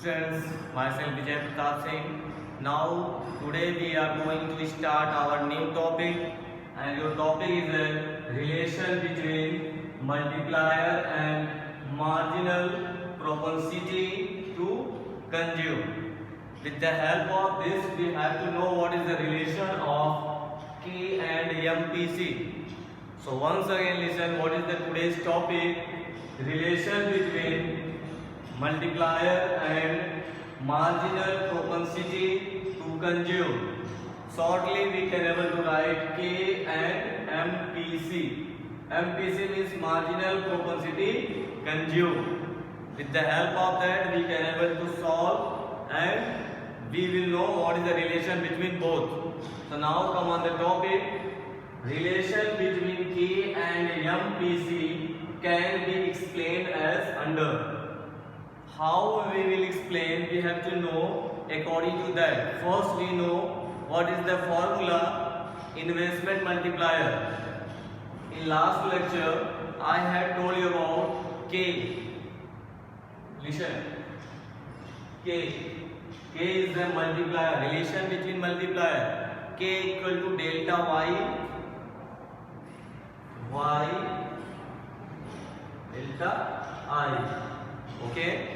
Students, myself Vijay Pratap Singh. Now, today we are going to start our new topic, and your topic is a relation between multiplier and marginal propensity to consume. With the help of this, we have to know what is the relation of K and MPC. So once again listen, what is the today's topic? Relation between multiplier and marginal propensity to consume. Shortly we can able to write K and MPC. MPC means marginal propensity consume. With the help of that we can able to solve and we will know what is the relation between both. So now come on the topic. Relation between K and MPC can be explained as under. How we will explain? We have to know according to that. First we know what is the formula investment multiplier. In last lecture I had told you about K. Listen. K is the multiplier. Relation between multiplier. K equal to delta y delta I. Okay.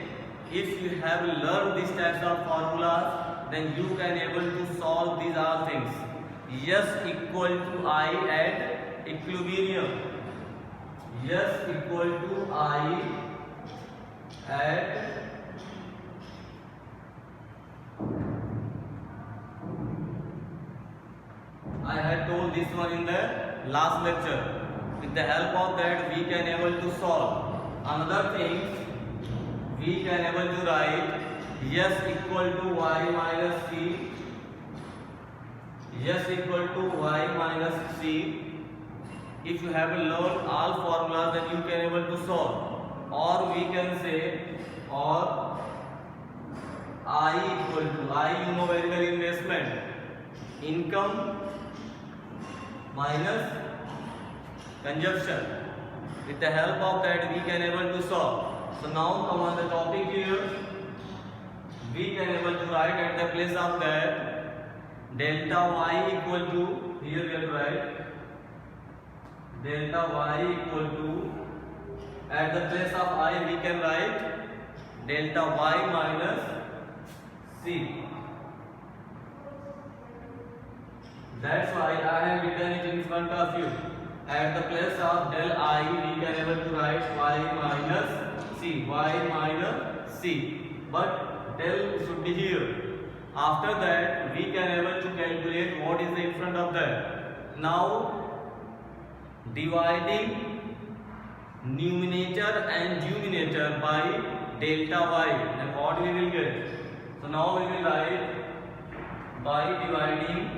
If you have learned these types of formulas, then you can able to solve these all things. S equal to I at equilibrium. S equal to I at I had told this one in the last lecture. With the help of that we can able to solve. Another thing, we can able to write S equal to Y minus C. S equal to Y minus C. If you have learned all formulas, then you can able to solve. Or we can say, or I equal to, I you know very well investment. Income minus consumption. With the help of that we can able to solve. So now come on the topic here. We can able to write at the place of that delta y equal to, here we will write delta y equal to, at the place of I we can write delta y minus C. That's why I have written it in front of you. At the place of del I we can able to write y minus C. Y minus C. But del should be here. After that we can able to calculate what is in front of that. Now dividing numerator and denominator by delta y, then what we will get? So now we will write by dividing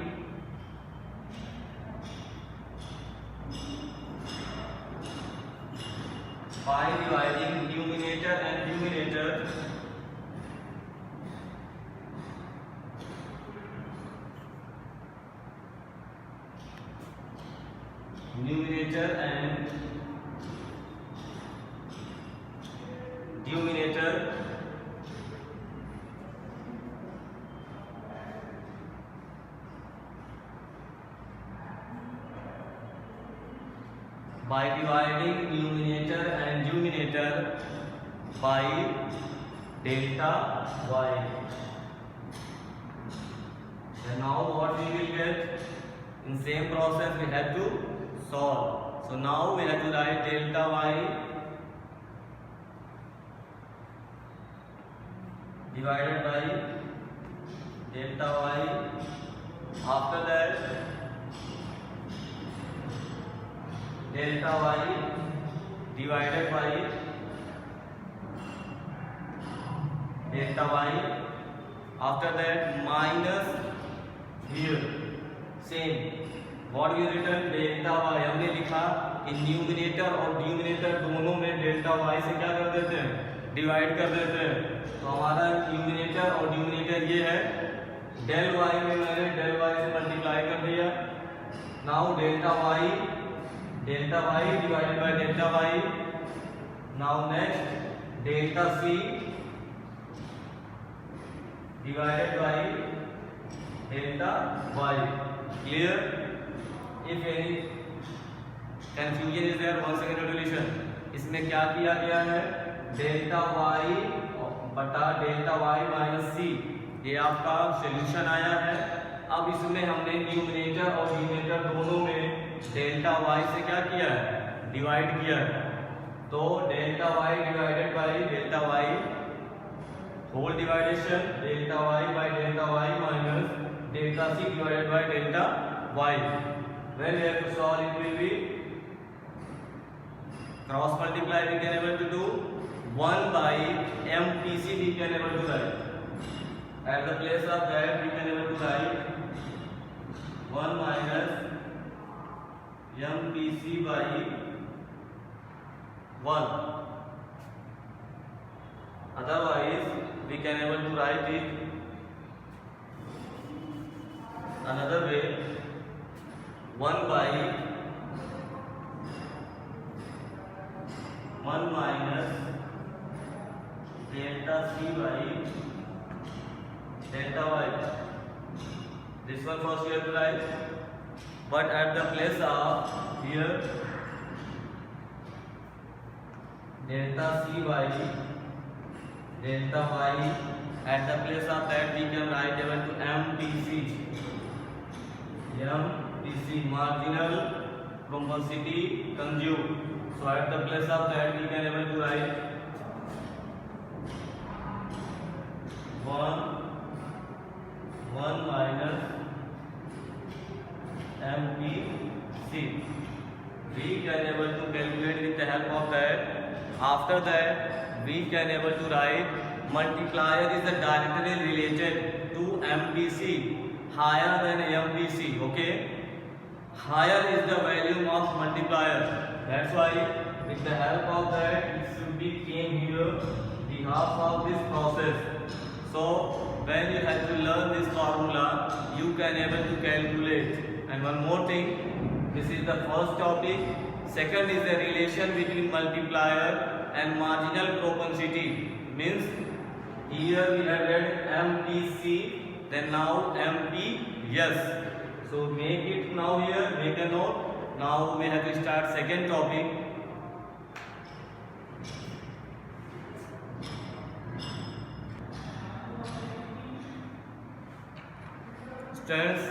numerator and denominator, by dividing numerator and denominator by delta y. And now what we will get? In same process we have to solve. So now we have to write delta y divided by delta y. After that delta y divided by delta y. After that minus here same what we written delta y. हमने लिखा कि numerator और denominator दोनों में delta y से क्या कर देते हैं, डिवाइड कर देते हैं. तो हमारा न्यूमिनेटर और डिनोमिनेटर ये है. डेल y में मैंने डेल y से मल्टीप्लाई कर दिया. Now delta y divided by delta y. Now next delta c divided by delta y. Clear? If any confusion is there, once again resolution. इसमें क्या किया गया है, डेल्टा y बटा डेल्टा y माइनस सी, ये आपका सोल्यूशन आया है। अब इसमें हमने न्यूमरेटर और डिनोमिनेटर दोनों में डेल्टा y से क्या किया है, डिवाइड किया है। तो delta y divided by delta y whole division delta y by delta y minus delta c divided by delta y. When we have to solve, it will be cross multiply. We can able to do 1 by MPC. We can able to write at the place of that. We can able to write 1 minus MPC by 1. Otherwise, we can able to write it another way. 1 by 1 minus delta c by delta y. This one first we have to write, but at the place of here delta c by delta y, at the place of that we can write equal to MPC. MPC, marginal propensity conjugate. So at the place of that we can able to write 1 minus MPC. We can able to calculate with the help of that. After that we can able to write multiplier is directly related to MPC, higher than MPC. Okay, higher is the value of multiplier. That's why with the help of that it should be came here the half of this process. So when you have to learn this formula, you can able to calculate. And one more thing, this is the first topic. Second is the relation between multiplier and marginal propensity. Means here we have read MPC, then now MPS. So make it now here, make a note. Now we have to start second topic. Students,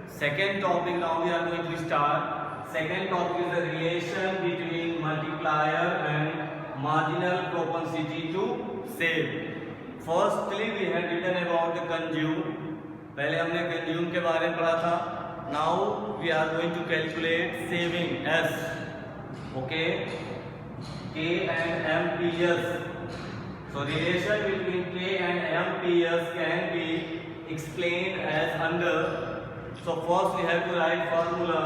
second topic now we are going to start. Second topic is the relation between multiplier and marginal propensity to save. Firstly we had written about the conjugate. पहले हमने conjugate के बारे में पढ़ा था. Now we are going to calculate saving S. Okay, K and MPS. So relation between K and MPS can be explained as under. So first we have to write formula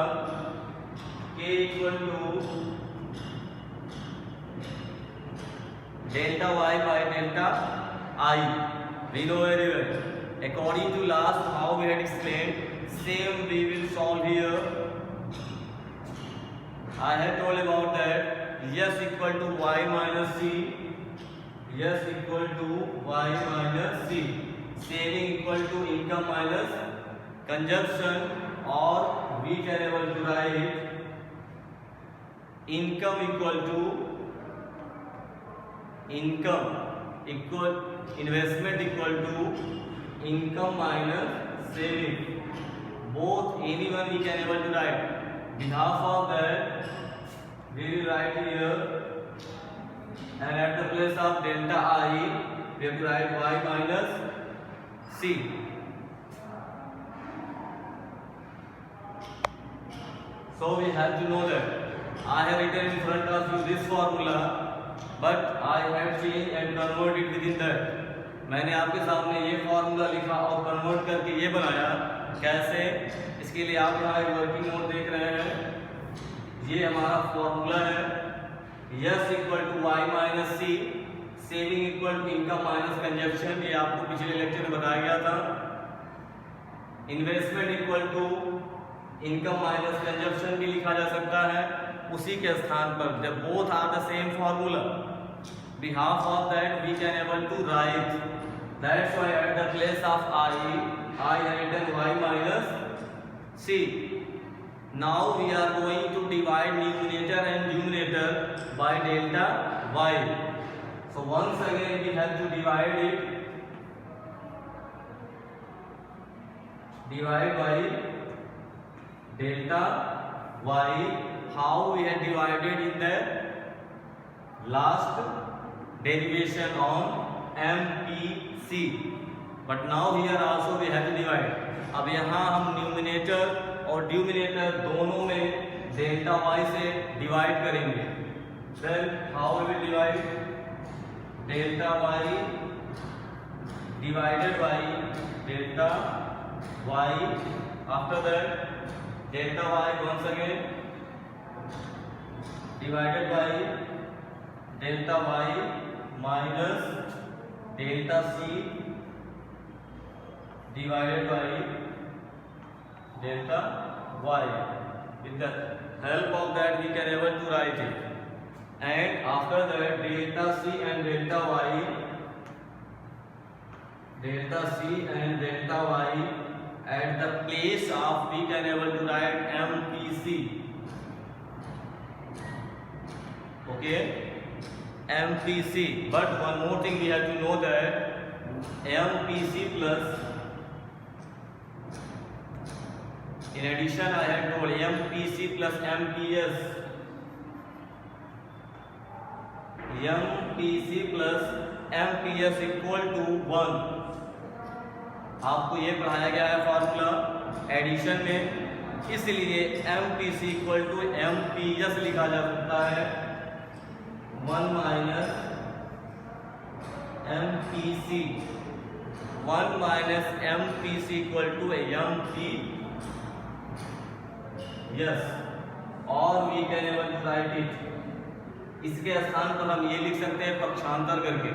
K equal to delta y by delta I. We know very well. According to last how we had explained, same we will solve here. I had told about that S equal to y minus c, S equal to y minus c, saving equal to income minus consumption, or we can able to write income equal to income equal investment equal to income minus saving. Both anyone we can able to write. Behalf of that we will write here, and at the place of delta I we have to write y minus c. So we have to know that I have written in front of you this formula, but I have changed and converted within that. मैंने आपके सामने ये formula लिखा और convert करके ये बनाया. कैसे? इसके लिए आप यहाँ एक वर्किंग नोट देख रहे हैं. ये हमारा फॉर्मूला है. S equal to y minus C, saving equal to income minus consumption. ये आपको पिछले लेक्चर में बताया गया था. Investment equal to income minus consumption भी लिखा जा सकता है उसी के स्थान पर. जब both are the same formula, behalf of that we can able to write That's why at the place of I have written y minus c. Now we are going to divide numerator and numerator by delta y. So once again we have to divide it. Divide by delta y. How we have divided in the last derivation on MPC. But now here also we have to divide. अब यहाँ हम numerator और denominator दोनों में delta y से divide करेंगे. Then how we will divide? Delta y divided by delta y. After that delta y once again divided by delta y minus delta c divided by delta y. With the help of that we can able to write it. And after that delta c and delta y at the place of we can able to write MPC. Okay, MPC. But one more thing we have to know that MPC plus, in addition I had told MPC plus MPS. MPC plus MPS equal to 1. आपको ये पढ़ाया गया है formula addition में, इसलिए MPC equal to MPS लिखा जा सकता है. 1 minus MPC, 1 minus MPC equal to MP. Yes, और we can able to write it. इसके स्थान पर हम ये लिख सकते हैं पक्षांतर करके.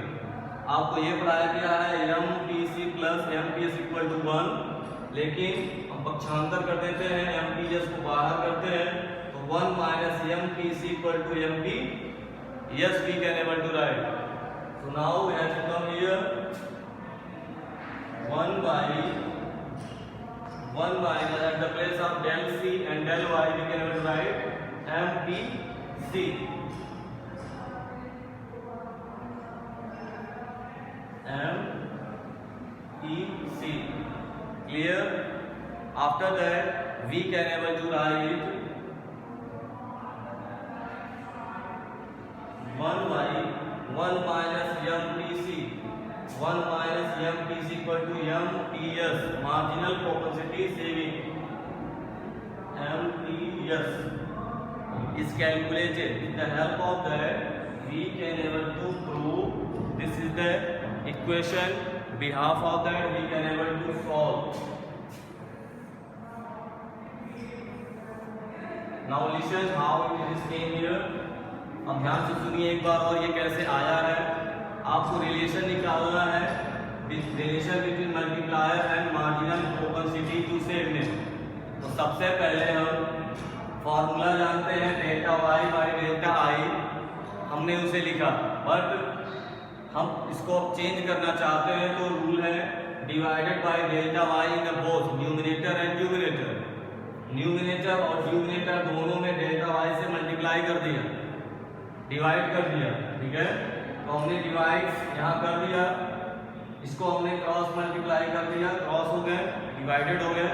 आपको ये पढ़ाया गया है MPC plus MPS equal to 1, लेकिन हम पक्षांतर कर देते हैं, MPS को बाहर करते हैं, तो 1 minus MPC equal to MP. Yes, we can able to write. So now we have to come here 1 minus at the place of del C and del Y we can able to write MPC. MPC. Clear? After that we can able to write 1 minus MPC. 1 minus MPC equal to MPS, marginal propensity saving. MPS is calculated. With the help of that we can able to prove this is the equation. Behalf of that we can able to solve. Now listen how it is came here. अब ध्यान से सुनिए एक बार और ये कैसे आया है. आपको रिलेशन निकालना है, relation between multiplier and marginal propensity to सेवनेस. तो सबसे पहले हम फॉर्मूला जानते हैं delta y by delta i. हमने उसे लिखा, बट हम इसको चेंज करना चाहते हैं तो रूल है divided by delta y in both numerator and denominator. Numerator और डिनोमिनेटर दोनों में डेल्टा y से मल्टीप्लाई कर दिया, डिवाइड कर दिया. ठीक है, तो हमने डिवाइड यहाँ कर दिया, इसको हमने क्रॉस मल्टीप्लाई कर दिया, क्रॉस हो गए, डिवाइडेड हो गए,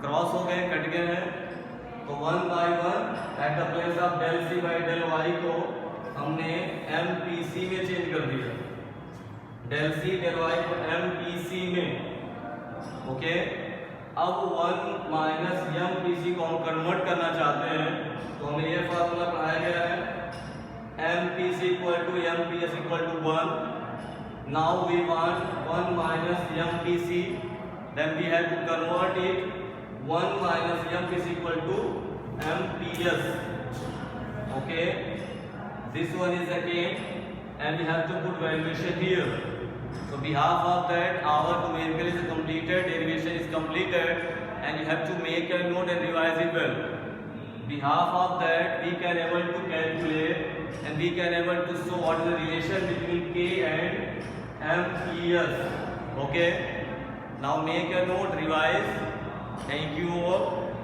क्रॉस हो गए, कट गए हैं. तो 1 by 1 at the place of del C by del Y को हमने MPC में चेंज कर दिया. डेल सी डेल वाई को MPC में. ओके, अब 1 माइनस MPC को हम कन्वर्ट करना चाहते हैं, तो हमें ये फार्मूला पढ़ाया गया है MPC equal to MPS equal to 1. Now we want 1 minus MPC, then we have to convert it 1 minus MPC equal to MPS. Okay, this one is again, and we have to put valuation here. So behalf of that our numerical is completed, derivation is completed, and you have to make a note and revise it well. Behalf of that we can able to calculate and we can able to show what is the relation between K and MES. Okay. Now make a note, revise. Thank you all.